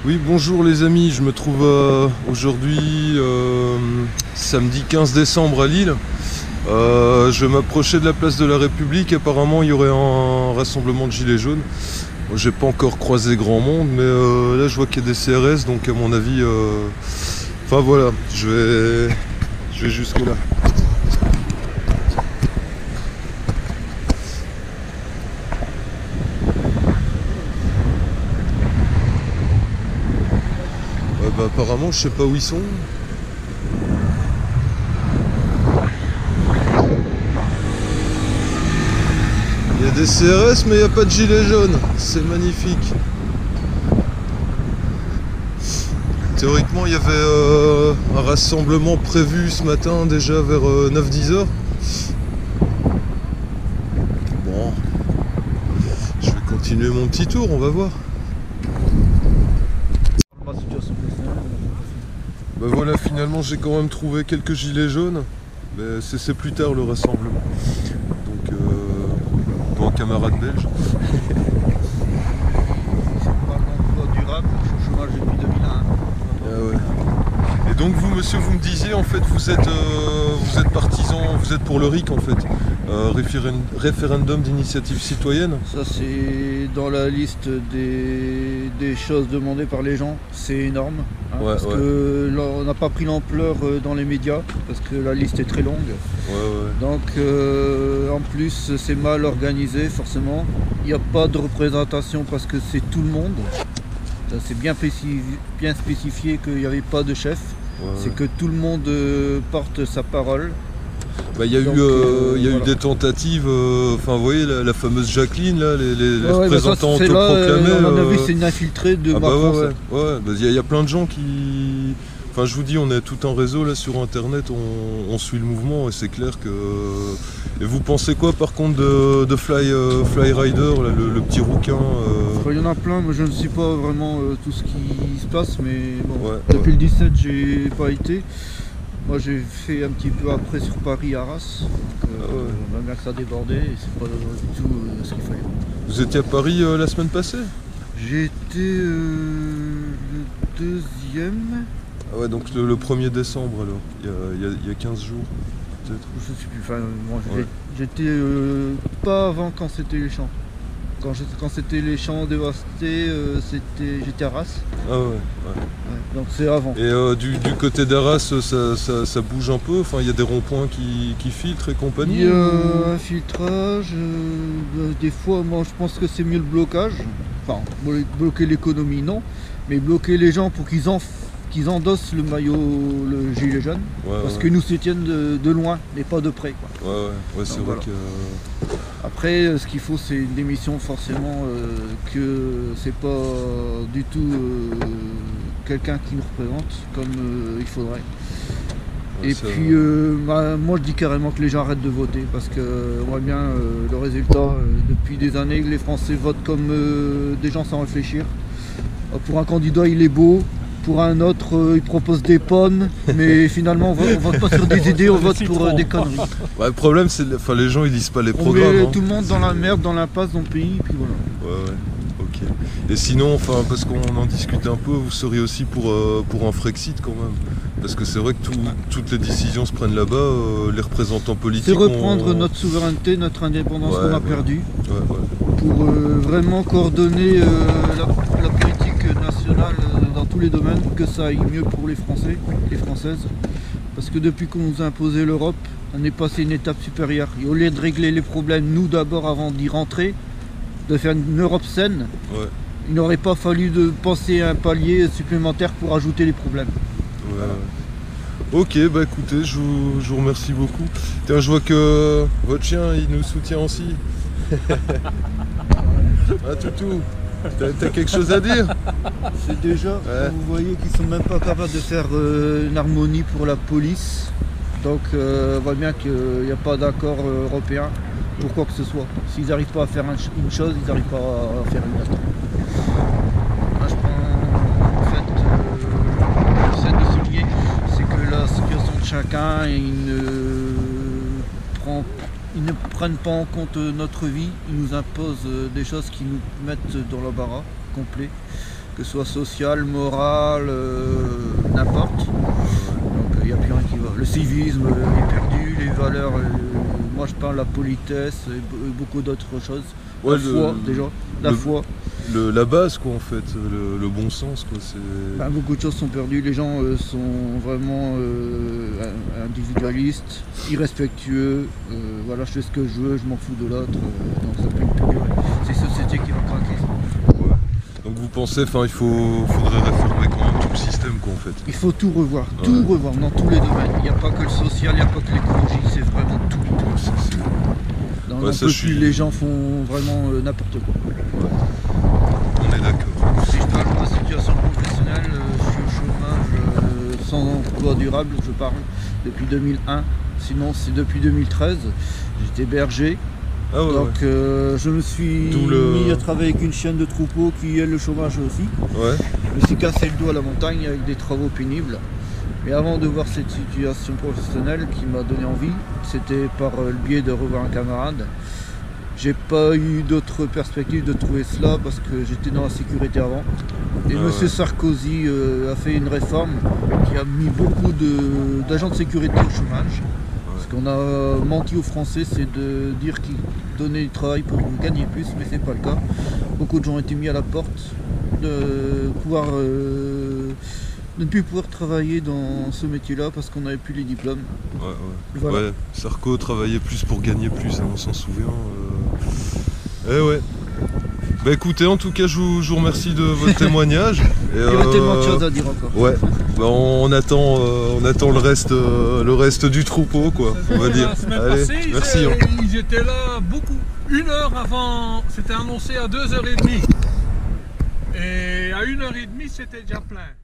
Oui, bonjour les amis, je me trouve aujourd'hui samedi 15 décembre à Lille. Je m'approchais de la place de la République, apparemment il y aurait un rassemblement de gilets jaunes. Moi, j'ai pas encore croisé grand monde, mais là je vois qu'il y a des CRS, donc à mon avis... Enfin voilà, je vais jusque là. Apparemment je sais pas où ils sont. Il y a des CRS mais il n'y a pas de gilets jaunes. C'est magnifique. Théoriquement il y avait un rassemblement prévu ce matin déjà vers 9-10 heures. Bon, je vais continuer mon petit tour, on va voir. Bah voilà, finalement j'ai quand même trouvé quelques gilets jaunes, mais c'est plus tard le rassemblement. Donc, bon, camarade belge. C'est pas l'emploi durable, je suis au chômage depuis 2001. Ah ouais. Et donc vous, monsieur, vous me disiez en fait vous êtes partisan, vous êtes pour le RIC en fait, référendum d'initiative citoyenne. Ça c'est dans la liste des choses demandées par les gens, c'est énorme. Ouais, parce que là, on n'a pas pris l'ampleur dans les médias, parce que la liste est très longue. Donc en plus c'est mal organisé forcément. Il n'y a pas de représentation parce que c'est tout le monde. C'est bien spécifié qu'il n'y avait pas de chef. C'est que tout le monde porte sa parole. Bah, il y a eu des tentatives, enfin vous voyez la fameuse Jacqueline, là, les représentants autoproclamés. On en a vu, c'est une infiltrée de Macron. Il y a plein de gens qui... Enfin je vous dis, on est tout en réseau là sur internet, on suit le mouvement et c'est clair que... Et vous pensez quoi par contre de Fly Rider, là, le petit rouquin Il y en a plein, mais je ne sais pas vraiment tout ce qui se passe, mais bon, depuis le 17 j'ai pas été. Moi j'ai fait un petit peu après sur Paris, Arras, donc on a bien que ça débordait et c'est pas du tout ce qu'il fallait. Vous étiez à Paris la semaine passée? J'ai été le 2e. Ah ouais, donc le 1er décembre alors, il y a 15 jours peut-être. Je sais plus, enfin moi j'étais pas avant quand c'était les champs. Quand c'était les champs dévastés, j'étais à Arras. Ah ouais. Donc c'est avant. Et du côté d'Arras, ça bouge un peu, enfin il y a des ronds-points qui filtrent et compagnie. Il y a un filtrage, des fois moi je pense que c'est mieux le blocage. Enfin, bloquer l'économie non, mais bloquer les gens pour qu'ils endossent le maillot, le gilet jaune, parce qu'ils nous soutiennent de loin, mais pas de près, quoi. Ouais, c'est vrai que... Après, ce qu'il faut, c'est une démission, forcément, que c'est pas du tout quelqu'un qui nous représente comme il faudrait. Et puis, moi, je dis carrément que les gens arrêtent de voter, parce qu'on voit bien le résultat. Depuis des années, les Français votent comme des gens sans réfléchir. Pour un candidat, il est beau. Pour un autre, il propose des pommes, mais finalement on vote pas sur des idées, on vote pour des conneries. Le problème c'est que les gens ils lisent pas les programmes. On met tout le monde dans la merde, dans l'impasse, dans le pays, et puis voilà. Ok. Et sinon, parce qu'on en discute un peu, vous seriez aussi pour un Frexit quand même. Parce que c'est vrai que toutes les décisions se prennent là-bas, les représentants politiques... C'est reprendre notre souveraineté, notre indépendance qu'on a perdue, pour vraiment coordonner la politique nationale dans tous les domaines, que ça aille mieux pour les Français, les Françaises. Parce que depuis qu'on nous a imposé l'Europe, on est passé une étape supérieure. Et au lieu de régler les problèmes, nous d'abord, avant d'y rentrer, de faire une Europe saine, il n'aurait pas fallu de penser à un palier supplémentaire pour ajouter les problèmes. Ok, bah écoutez, je vous remercie beaucoup. Tiens, je vois que votre chien, il nous soutient aussi. Toutou, t'as quelque chose à dire? C'est déjà, vous voyez qu'ils sont même pas capables de faire une harmonie pour la police. Donc on voit bien qu'il n'y a pas d'accord européen pour quoi que ce soit. S'ils n'arrivent pas à faire une chose, ils n'arrivent pas à faire une autre. Là, je prends en fait, j'essaie de souligner, c'est que la situation de chacun, ils ne prennent pas en compte notre vie, ils nous imposent des choses qui nous mettent dans l'embarras complet. que ce soit social, moral, n'importe. Donc il n'y a plus rien qui va. Le civisme est perdu, les valeurs, moi je parle de la politesse et beaucoup d'autres choses. Ouais, la foi déjà, la foi. La base quoi en fait, le bon sens quoi. Ben, beaucoup de choses sont perdues, les gens sont vraiment individualistes, irrespectueux, voilà je fais ce que je veux, je m'en fous de l'autre, donc ça peut plus durer. C'est la société qui va craquer. Ouais. Donc vous pensez, il faudrait réformer quand même tout le système quoi en fait. Il faut tout revoir dans tous les domaines. Il n'y a pas que le social, il n'y a pas que l'écologie, c'est vraiment tout. Les gens font vraiment n'importe quoi. Ouais. On est d'accord. Si je parle de ma situation professionnelle, je suis au chômage sans emploi durable, je parle, depuis 2001. Sinon c'est depuis 2013. J'étais berger. Ah ouais, donc ouais. Je me suis mis à travailler avec une chienne de troupeau qui est le chômage aussi. Ouais. Je me suis cassé le dos à la montagne avec des travaux pénibles. Et avant de voir cette situation professionnelle qui m'a donné envie, c'était par le biais de revoir un camarade. J'ai pas eu d'autre perspective de trouver cela parce que j'étais dans la sécurité avant. Et M. Sarkozy a fait une réforme qui a mis beaucoup d'agents de sécurité au chômage. Ce qu'on a menti aux Français, c'est de dire qu'ils donnaient du travail pour gagner plus, mais c'est pas le cas. Beaucoup de gens ont été mis à la porte de ne plus pouvoir travailler dans ce métier-là parce qu'on n'avait plus les diplômes. Voilà. Ouais. Sarko travaillait plus pour gagner plus, hein, on s'en souvient. Eh ouais. Bah écoutez, en tout cas, je vous remercie de votre témoignage. Il y a tellement de choses à dire encore. Ouais. Bah, on attend le reste du troupeau, quoi. On va dire. La semaine Allez, passée, merci. Ils étaient là beaucoup. 1 heure avant, c'était annoncé à 2h30. Et à 1h30, c'était déjà plein.